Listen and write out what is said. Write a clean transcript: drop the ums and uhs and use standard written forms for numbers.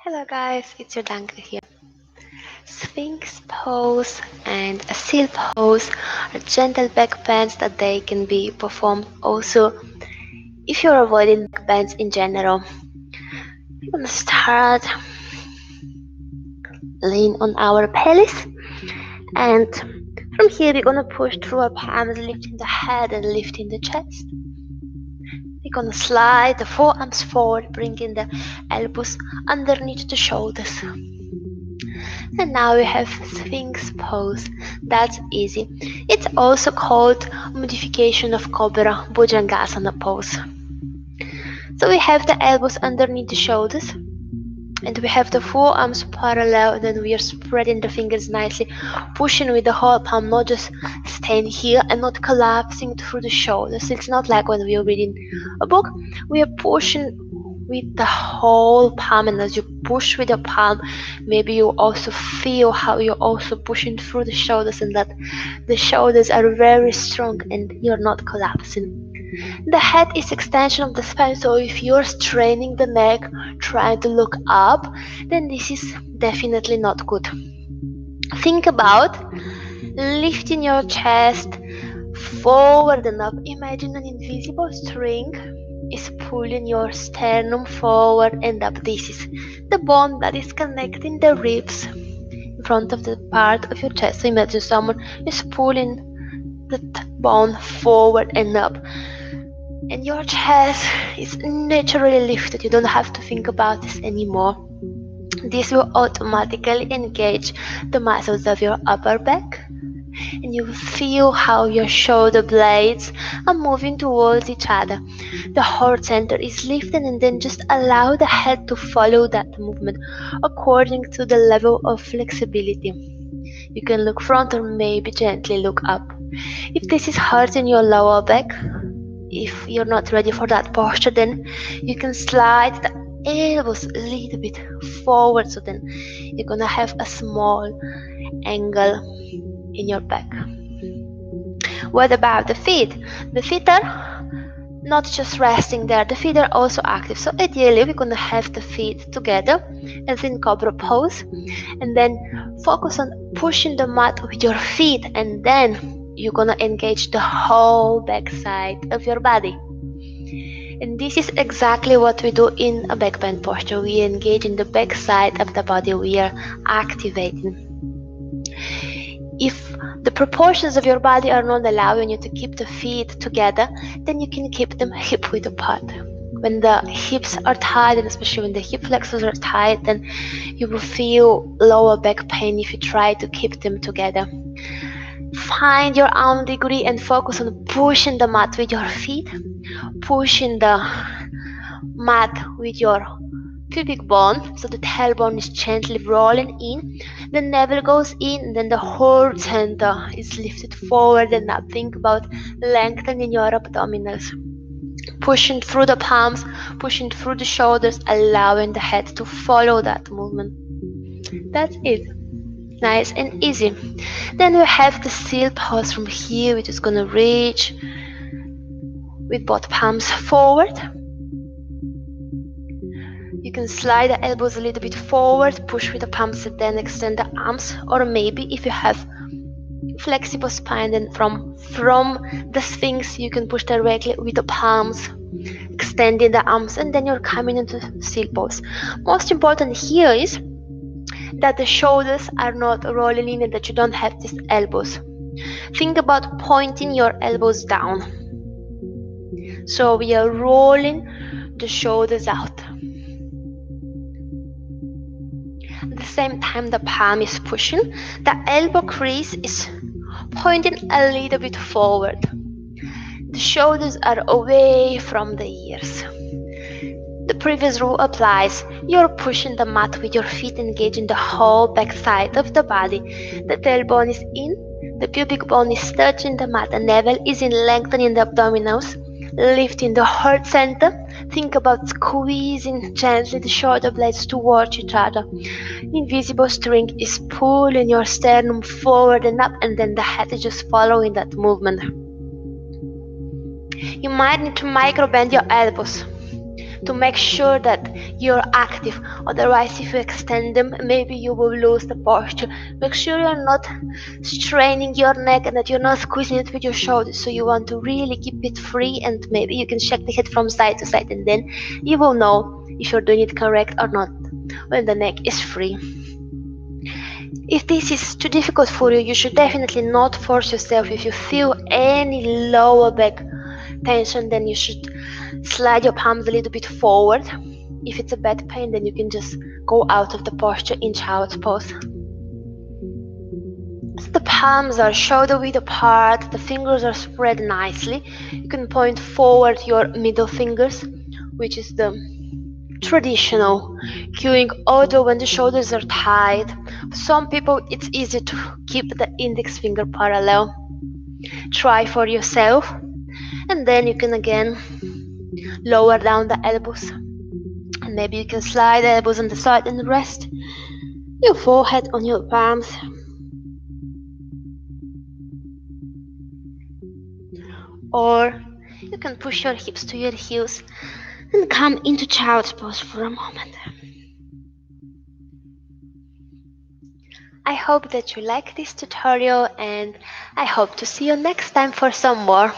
Hello guys, it's Yordanka here. Sphinx pose and a seal pose are gentle back bends that they can be performed also if you're avoiding back bends in general. We're gonna start laying on our pelvis, and from here we're gonna push through our palms, lifting the head and lifting the chest. We're gonna slide the forearms forward, bringing the elbows underneath the shoulders. And now we have Sphinx pose. That's easy. It's also called modification of Cobra, Bhujangasana pose. So we have the elbows underneath the shoulders, and we have the forearms parallel, and then we are spreading the fingers nicely, pushing with the whole palm, not just staying here and not collapsing through the shoulders. It's not like when we are reading a book. We are pushing with the whole palm, and as you push with your palm, maybe you also feel how you're also pushing through the shoulders, and that the shoulders are very strong and you're not collapsing. The head is extension of the spine, so if you're straining the neck, trying to look up, then this is definitely not good. Think about lifting your chest forward and up. Imagine an invisible string is pulling your sternum forward and up. This is the bone that is connecting the ribs in front of the part of your chest. So imagine someone is pulling that bone forward and up, and your chest is naturally lifted. You don't have to think about this anymore. This will automatically engage the muscles of your upper back, and you feel how your shoulder blades are moving towards each other. The heart center is lifted, and then just allow the head to follow that movement according to the level of flexibility. You can look front or maybe gently look up. If this is hurting your lower back, if you're not ready for that posture, then you can slide the elbows a little bit forward, so then you're gonna have a small angle in your back. What about the feet? The feet are not just resting there, the feet are also active. So ideally we're gonna have the feet together as in Cobra pose, and then focus on pushing the mat with your feet, and then you're gonna engage the whole back side of your body. And this is exactly what we do in a back bend posture. We engage in the back side of the body. We are activating. If the proportions of your body are not allowing you to keep the feet together, then you can keep them hip width apart. When the hips are tight, and especially when the hip flexors are tight, then you will feel lower back pain if you try to keep them together. Find your arm degree and focus on pushing the mat with your feet, pushing the mat with your pubic bone, so the tailbone is gently rolling in, the navel goes in, and then the whole center is lifted forward and up. Think about lengthening your abdominals, pushing through the palms, pushing through the shoulders, allowing the head to follow that movement. That's it. Nice and easy. Then we have the seal pose from here. We're just gonna reach with both palms forward. You can slide the elbows a little bit forward, push with the palms, and then extend the arms. Or maybe if you have flexible spine, then from the Sphinx you can push directly with the palms, extending the arms, and then you're coming into seal pose. Most important here is that the shoulders are not rolling in and that you don't have these elbows. Think about pointing your elbows down. So we are rolling the shoulders out. At the same time the palm is pushing, the elbow crease is pointing a little bit forward. The shoulders are away from the ears. The previous rule applies. You're pushing the mat with your feet, engaging the whole back side of the body. The tailbone is in, the pubic bone is touching the mat, the navel is in, lengthening the abdominals, lifting the heart center. Think about squeezing gently the shoulder blades towards each other. The invisible string is pulling your sternum forward and up, and then the head is just following that movement. You might need to micro bend your elbows. to make sure that you're active. Otherwise, if you extend them, maybe you will lose the posture. Make sure you're not straining your neck and that you're not squeezing it with your shoulders. So you want to really keep it free, and maybe you can shake the head from side to side, and then you will know if you're doing it correct or not when the neck is free. If this is too difficult for you, you should definitely not force yourself. If you feel any lower back tension, then you should slide your palms a little bit forward. If it's a bad pain, then you can just go out of the posture in child's pose. So the palms are shoulder width apart, the fingers are spread nicely. You can point forward your middle fingers, which is the traditional cueing, although when the shoulders are tight, for some people it's easy to keep the index finger parallel. Try for yourself, and then you can again lower down the elbows, and maybe you can slide the elbows on the side and rest your forehead on your palms. Or you can push your hips to your heels and come into child's pose for a moment. I hope that you like this tutorial, and I hope to see you next time for some more.